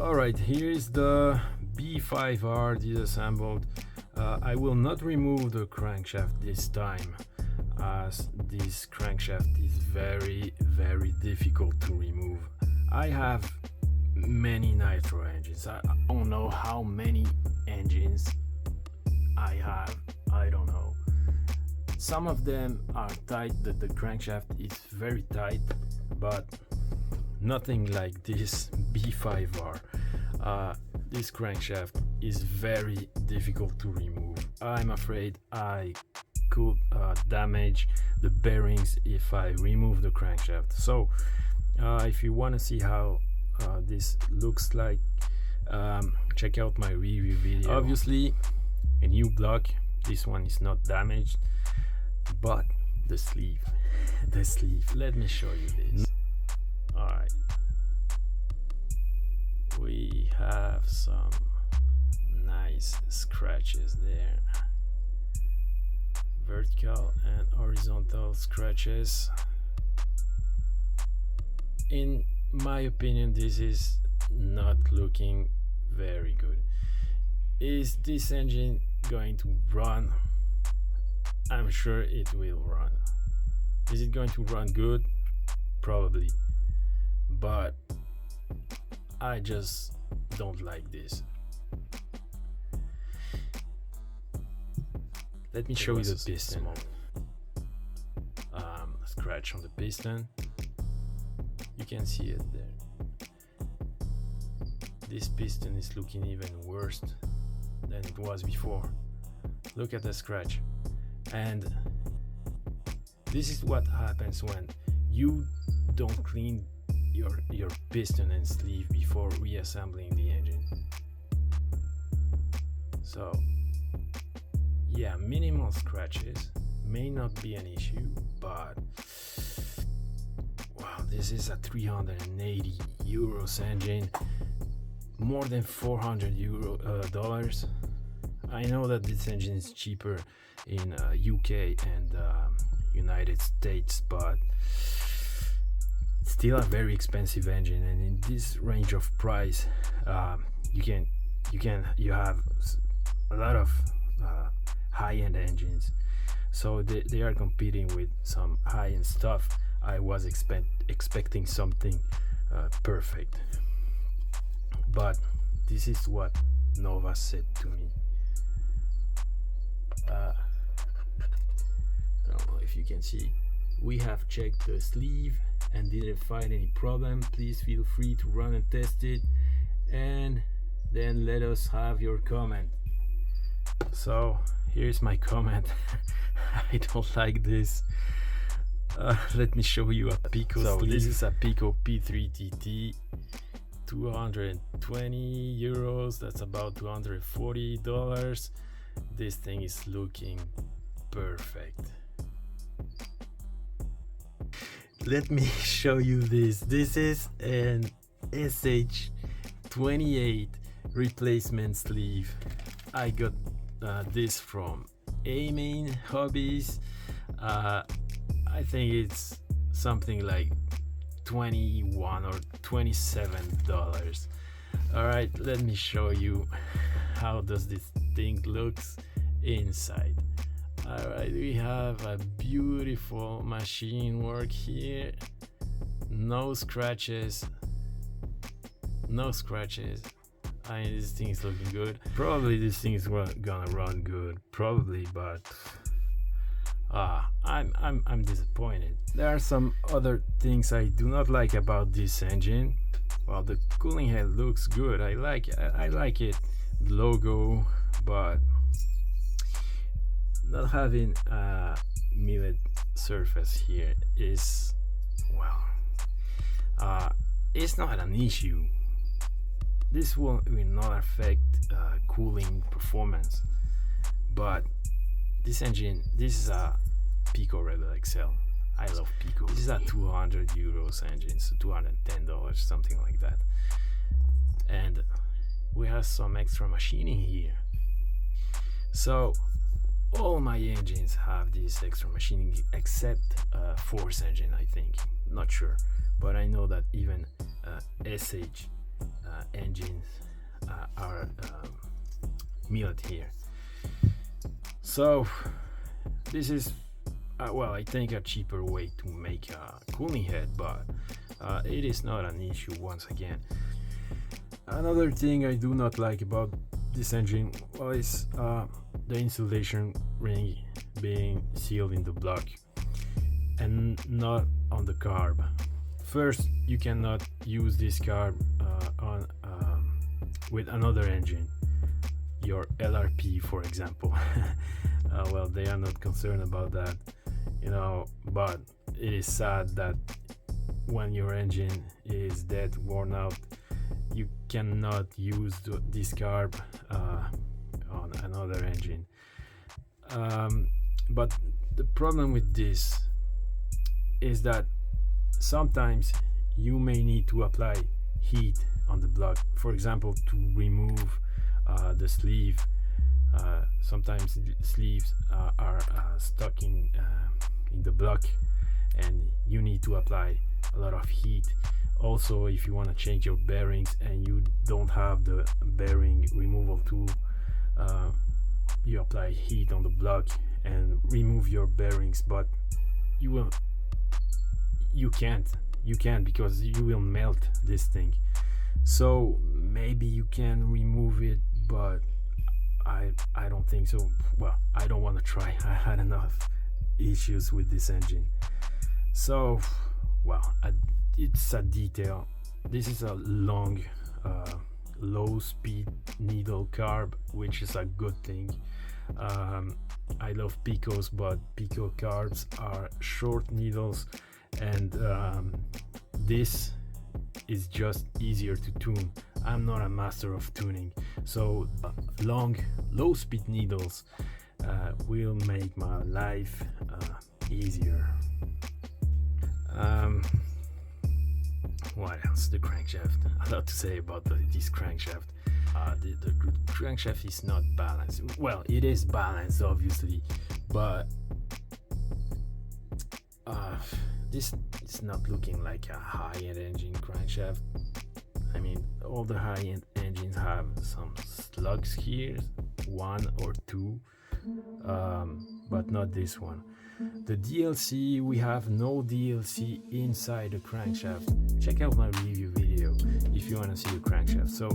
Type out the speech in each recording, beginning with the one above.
Alright, here's the B5R disassembled. I will not remove the crankshaft this time, as this crankshaft is very difficult to remove. I have many nitro engines. I don't know how many engines I have. I don't know. Some of them are tight, the crankshaft is very tight, but nothing like this B5R. This crankshaft is very difficult to remove. I'm afraid I could damage the bearings if I remove the crankshaft. So if you want to see how this looks like, check out my review video. Obviously a new block, this one is not damaged, but the sleeve, let me show you this. Alright, we have some nice scratches there, vertical and horizontal scratches. In my opinion, this is not looking very good. Is this engine going to run? I'm sure it will run. Is it going to run good? Probably, but I just don't like this. Let me show you the piston. Scratch on the piston, you can see it there. This piston is looking even worse than it was before. Look at the scratch. And this is what happens when you don't clean your piston and sleeve before reassembling the engine. So yeah, minimal scratches may not be an issue, but wow, this is a 380 euros engine, more than 400 dollars. I know that this engine is cheaper in UK and United States, but still a very expensive engine. And in this range of price, you have a lot of high-end engines, so they are competing with some high-end stuff. I was expecting something perfect, but this is what Nova said to me. I don't know if you can see, we have checked the sleeve and didn't find any problem. Please feel free to run and test it, and then let us have your comment. So here's my comment. I don't like this. Let me show you a Pico sleeve. This is a Pico P3TT, 220 euros. That's about $240. This thing is looking perfect. Let me show you this. This is an SH28 replacement sleeve. I got this from Aiming Hobbies. I think it's something like $21 or $27. All right, let me show you how does this thing looks inside. All right, we have a beautiful machine work here. No scratches. I mean, this thing is looking good. Probably this thing is gonna run good, probably, but I'm disappointed. There are some other things I do not like about this engine. Well, the cooling head looks good. I like it. The logo, but not having a millet surface here is, well, it's not an issue. This will not affect cooling performance, but this engine, this is a Pico Rebel XL. I love Pico. This is a 200 euros engine, so $210, something like that. And we have some extra machining here. So all my engines have this extra machining except Force engine, I think. Not sure, but I know that even SH engines are milled here. So this is well, I think a cheaper way to make a cooling head, but it is not an issue once again. Another thing I do not like about this engine is the insulation ring being sealed in the block and not on the carb. First, you cannot use this carb on with another engine, your LRP for example. Well, they are not concerned about that, you know, but it is sad that when your engine is dead, worn out, you cannot use this carb on another engine. But the problem with this is that sometimes you may need to apply heat on the block, for example, to remove the sleeve. Sometimes sleeves are stuck in the block and you need to apply a lot of heat. Also, if you want to change your bearings and you don't have the bearing removal tool, you apply heat on the block and remove your bearings, but you can't because you will melt this thing. So maybe you can remove it, but I don't think so. Well, I don't want to try. I had enough issues with this engine. So well, it's a detail. This is a long low speed needle carb, which is a good thing. I love picos, but pico carbs are short needles, and this is just easier to tune. I'm not a master of tuning, so long low speed needles will make my life easier. What else? The crankshaft. A lot to say about this crankshaft. The crankshaft is not balanced. Well, it is balanced obviously, but this is not looking like a high-end engine crankshaft. I mean, all the high-end engines have some slugs here, one or two, but not this one. The DLC, we have no DLC inside the crankshaft. Check out my review video if you want to see the crankshaft. So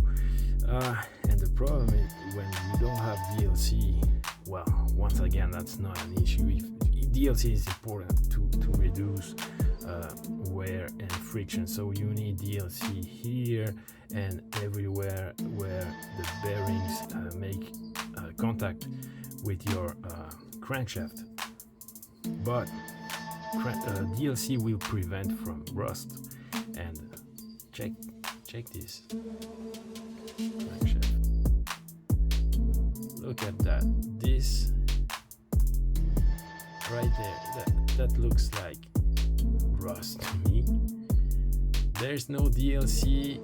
and the problem is when you don't have DLC, well, once again, that's not an issue. If DLC is important to reduce wear and friction, so you need DLC here and everywhere where the bearings make contact with your crankshaft. But DLC will prevent from rust. And check this crankshaft. Look at that. This right there, that looks like rust to me. There's no DLC.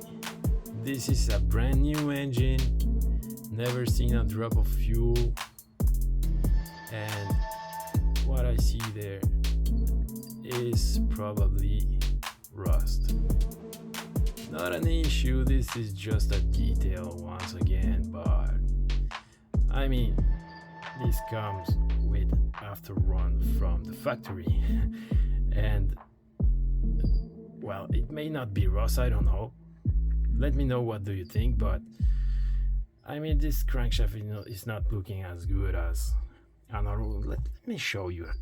This is a brand new engine, never seen a drop of fuel, and what I see there is probably rust. Not an issue, this is just a detail once again, but I mean, this comes with after run from the factory and well, it may not be rust, I don't know. Let me know what do you think, but I mean, this crankshaft is not looking as good as another. Let me show you a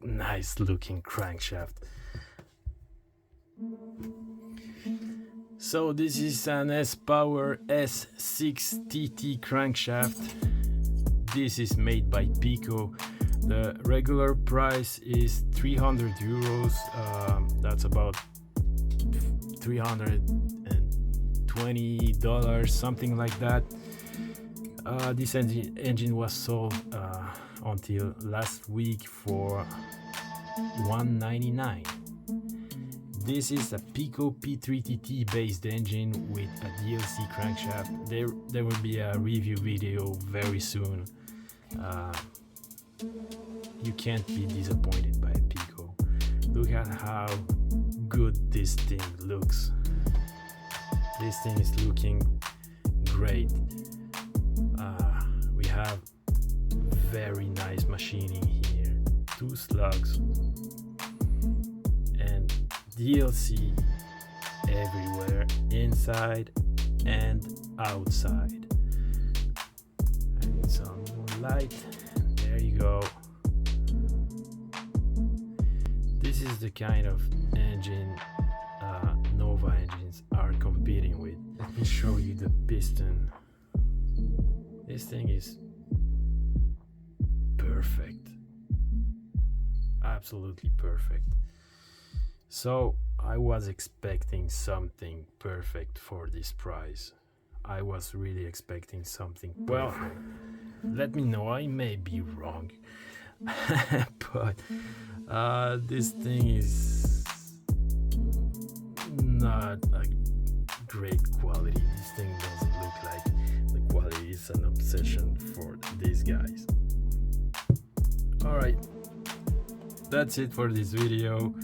nice looking crankshaft. So this is an S-Power S6TT crankshaft. This is made by Pico. The regular price is 300 euros. That's about $320, something like that. This engine was sold until last week for $199. This is a Pico P3TT based engine with a DLC crankshaft. There will be a review video very soon. You can't be disappointed by Pico. Look at how good this thing looks. this thing is looking great. We have very nice machining here, 2 slugs, and DLC everywhere, inside and outside. I need some more light. There you go. This is the kind of engine Nova engines are competing with. Let me show you the piston. This thing is perfect, absolutely perfect. So I was expecting something perfect for this price. I was really expecting something perfect. Well, let me know, I may be wrong. But this thing is not a great quality. This thing doesn't look like the quality is an obsession for these guys. Alright, that's it for this video.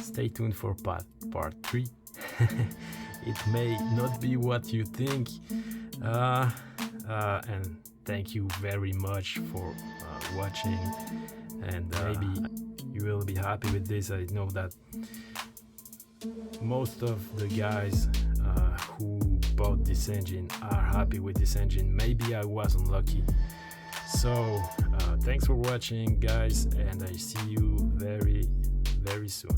Stay tuned for part 3. It may not be what you think, and thank you very much for watching, and maybe you will be happy with this. I know that most of the guys who bought this engine are happy with this engine. Maybe I was unlucky. So thanks for watching, guys, and I see you very soon.